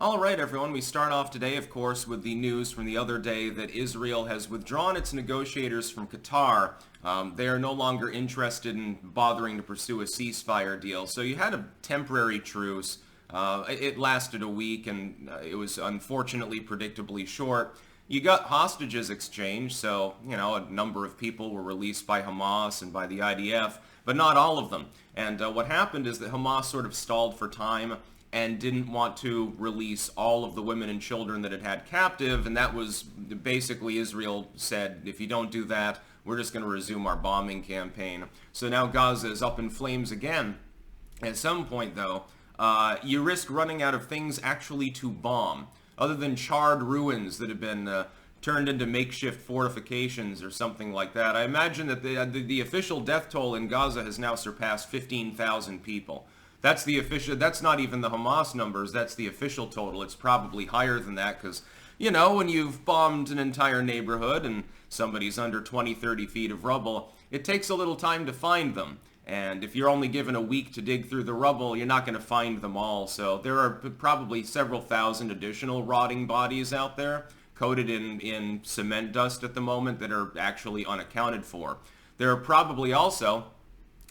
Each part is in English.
All right, everyone, we start off today, of course, with the news from the other day that Israel has withdrawn its negotiators from Qatar. They are no longer interested in bothering to pursue a ceasefire deal. So you had a temporary truce. It lasted a week, and it was unfortunately predictably short. You got hostages exchanged, so, a number of people were released by Hamas and by the IDF, but not all of them. And what happened is that Hamas sort of stalled for time and didn't want to release all of the women and children that it had captive, and that was basically Israel said, if you don't do that, we're just going to resume our bombing campaign. So now Gaza is up in flames again. At some point, though, you risk running out of things actually to bomb, other than charred ruins that have been turned into makeshift fortifications or something like that. I imagine that the official death toll in Gaza has now surpassed 15,000 people. That's the official, that's not even the Hamas numbers, that's the official total. It's probably higher than that because, when you've bombed an entire neighborhood and somebody's under 20, 30 feet of rubble, it takes a little time to find them. And if you're only given a week to dig through the rubble, you're not going to find them all. So there are probably several thousand additional rotting bodies out there, coated in cement dust at the moment, that are actually unaccounted for. There are probably also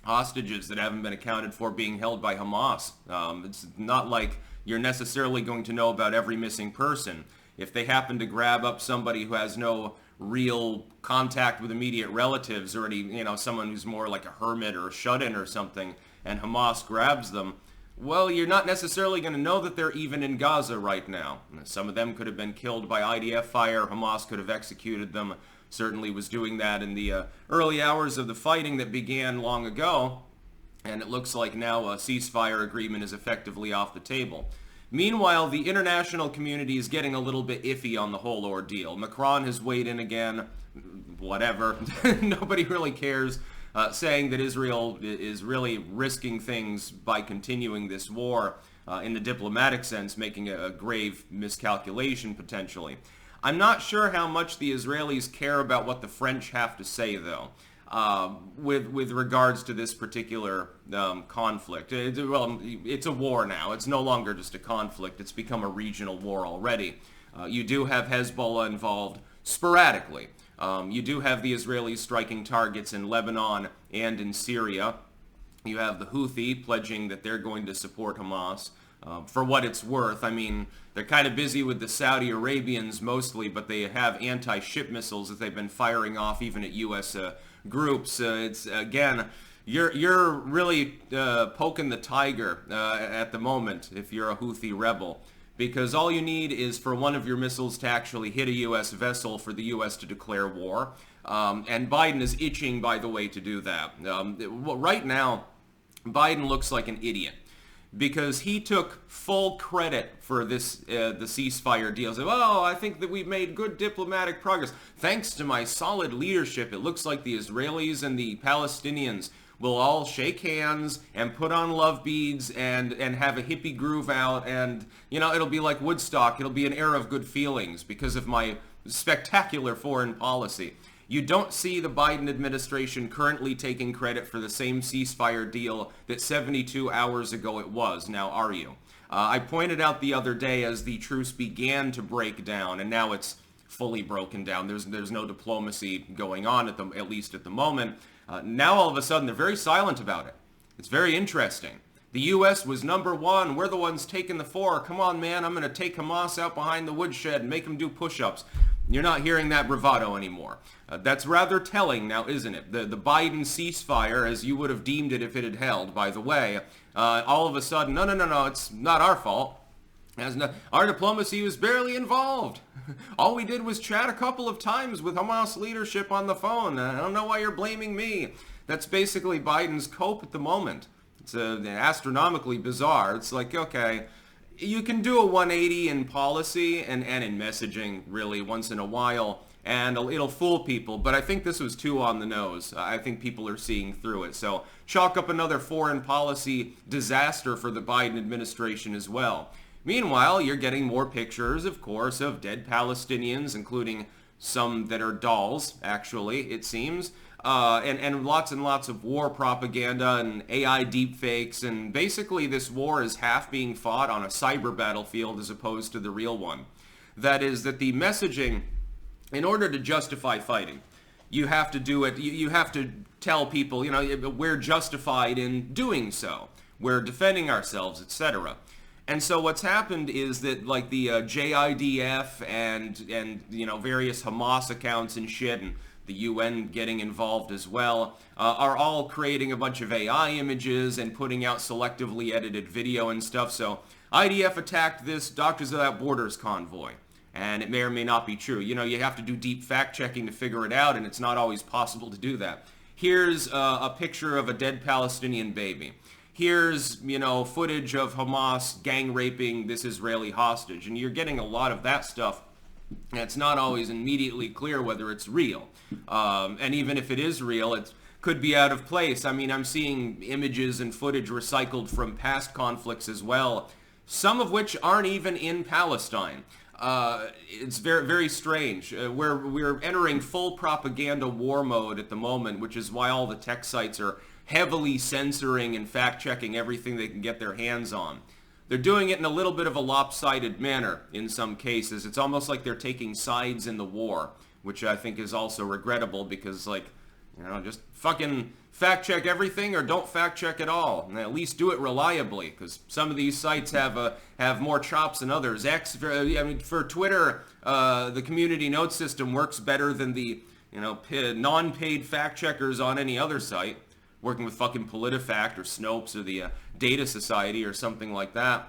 hostages that haven't been accounted for being held by Hamas. It's not like you're necessarily going to know about every missing person. If they happen to grab up somebody who has no real contact with immediate relatives or someone who's more like a hermit or a shut-in or something, and Hamas grabs them, well, you're not necessarily going to know that they're even in Gaza right now. Some of them could have been killed by IDF fire. Hamas could have executed them. Certainly was doing that in the early hours of the fighting that began long ago, and it looks like now a ceasefire agreement is effectively off the table. Meanwhile, the international community is getting a little bit iffy on the whole ordeal. Macron has weighed in again, whatever, nobody really cares, saying that Israel is really risking things by continuing this war, in the diplomatic sense, making a grave miscalculation potentially. I'm not sure how much the Israelis care about what the French have to say, though, with regards to this particular conflict. It's a war now. It's no longer just a conflict. It's become a regional war already. You do have Hezbollah involved sporadically. You do have the Israelis striking targets in Lebanon and in Syria. You have the Houthi pledging that they're going to support Hamas. For what it's worth, they're kind of busy with the Saudi Arabians mostly, but they have anti-ship missiles that they've been firing off even at U.S. Groups. It's again, you're really poking the tiger at the moment if you're a Houthi rebel, because all you need is for one of your missiles to actually hit a U.S. vessel for the U.S. to declare war. And Biden is itching, by the way, to do that. Right now, Biden looks like an idiot, because he took full credit for this, the ceasefire deal. So, I think that we've made good diplomatic progress. Thanks to my solid leadership, it looks like the Israelis and the Palestinians will all shake hands and put on love beads and have a hippie groove out, and, it'll be like Woodstock. It'll be an era of good feelings because of my spectacular foreign policy. You don't see the Biden administration currently taking credit for the same ceasefire deal that 72 hours ago it was. Now, are you? I pointed out the other day as the truce began to break down, and now it's fully broken down. There's no diplomacy going on at least at the moment. Now all of a sudden they're very silent about it. It's very interesting. The U.S. was number one. We're the ones taking the fore. Come on, man. I'm going to take Hamas out behind the woodshed and make them do push-ups. You're not hearing that bravado anymore. That's rather telling now, isn't it? The Biden ceasefire, as you would have deemed it if it had held, by the way, all of a sudden, no, it's not our fault. Our diplomacy was barely involved. All we did was chat a couple of times with Hamas leadership on the phone. I don't know why you're blaming me. That's basically Biden's cope at the moment. It's astronomically bizarre. It's like, okay, you can do a 180 in policy and in messaging, really, once in a while, and it'll fool people, but I think this was too on the nose. I think people are seeing through it. So chalk up another foreign policy disaster for the Biden administration as well. Meanwhile, you're getting more pictures, of course, of dead Palestinians, including some that are dolls, actually, it seems. and lots of war propaganda and AI deepfakes, and basically this war is half being fought on a cyber battlefield as opposed to the real one. That is, that the messaging, in order to justify fighting, you have to do it, you have to tell people, you know, we're justified in doing so. We're defending ourselves, etc. And so what's happened is that, like, the JIDF and you know, various Hamas accounts and shit, and the UN getting involved as well, are all creating a bunch of AI images and putting out selectively edited video and stuff. So IDF attacked this Doctors Without Borders convoy, and it may or may not be true. You know, you have to do deep fact-checking to figure it out, and it's not always possible to do that. Here's a picture of a dead Palestinian baby. Here's, you know, footage of Hamas gang raping this Israeli hostage, and you're getting a lot of that stuff. And it's not always immediately clear whether it's real. And even if it is real, it could be out of place. I mean, I'm seeing images and footage recycled from past conflicts as well, some of which aren't even in Palestine. It's very, very strange. We're entering full propaganda war mode at the moment, which is why all the tech sites are heavily censoring and fact-checking everything they can get their hands on. They're doing it in a little bit of a lopsided manner in some cases. It's almost like they're taking sides in the war, which I think is also regrettable because, like, you know, just fucking fact-check everything or don't fact-check at all. And at least do it reliably, because some of these sites have more chops than others. For Twitter, the community note system works better than the, you know, non-paid fact-checkers on any other site, working with fucking PolitiFact or Snopes or the Data Society or something like that.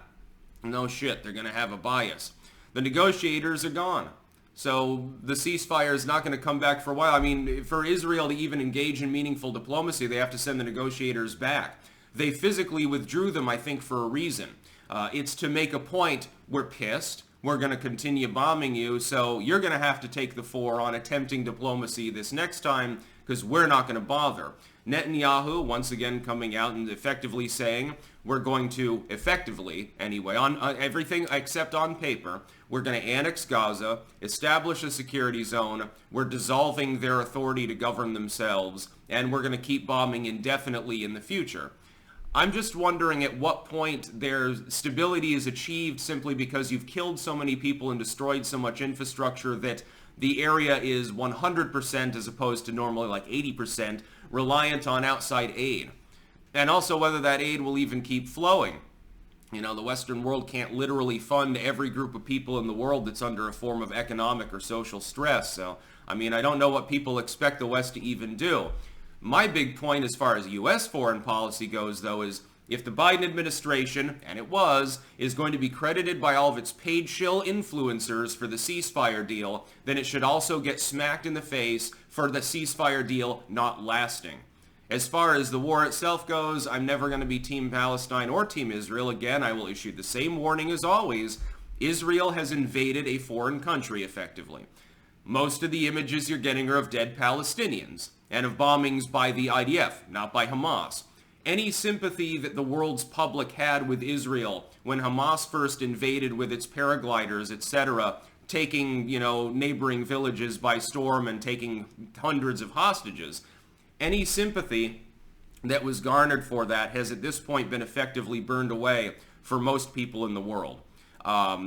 No shit, they're going to have a bias. The negotiators are gone. So the ceasefire is not going to come back for a while. I mean, for Israel to even engage in meaningful diplomacy, they have to send the negotiators back. They physically withdrew them, I think, for a reason. It's to make a point, we're pissed, we're going to continue bombing you, so you're going to have to take the fore on attempting diplomacy this next time, because we're not going to bother. Netanyahu, once again, coming out and effectively saying, we're going to, effectively, anyway, on everything except on paper, we're going to annex Gaza, establish a security zone, we're dissolving their authority to govern themselves, and we're going to keep bombing indefinitely in the future. I'm just wondering at what point their stability is achieved simply because you've killed so many people and destroyed so much infrastructure that the area is 100%, as opposed to normally like 80%, reliant on outside aid. And also whether that aid will even keep flowing. You know, the Western world can't literally fund every group of people in the world that's under a form of economic or social stress. So, I mean, I don't know what people expect the West to even do. My big point as far as U.S. foreign policy goes, though, is if the Biden administration, and it was, is going to be credited by all of its paid shill influencers for the ceasefire deal, then it should also get smacked in the face for the ceasefire deal not lasting. As far as the war itself goes, I'm never going to be Team Palestine or Team Israel. Again, I will issue the same warning as always. Israel has invaded a foreign country, effectively. Most of the images you're getting are of dead Palestinians and of bombings by the IDF, not by Hamas. Any sympathy that the world's public had with Israel when Hamas first invaded with its paragliders, etc., taking, you know, neighboring villages by storm and taking hundreds of hostages, any sympathy that was garnered for that has at this point been effectively burned away for most people in the world.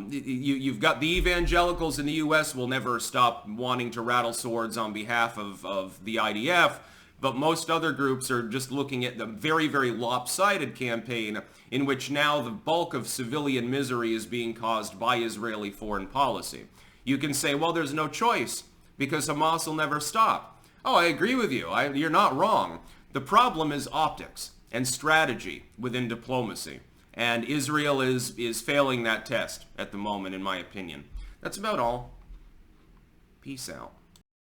You've got the evangelicals in the U.S. will never stop wanting to rattle swords on behalf of the IDF, but most other groups are just looking at the very, very lopsided campaign in which now the bulk of civilian misery is being caused by Israeli foreign policy. You can say, well, there's no choice because Hamas will never stop. Oh, I agree with you. You're not wrong. The problem is optics and strategy within diplomacy. And Israel is failing that test at the moment, in my opinion. That's about all. Peace out.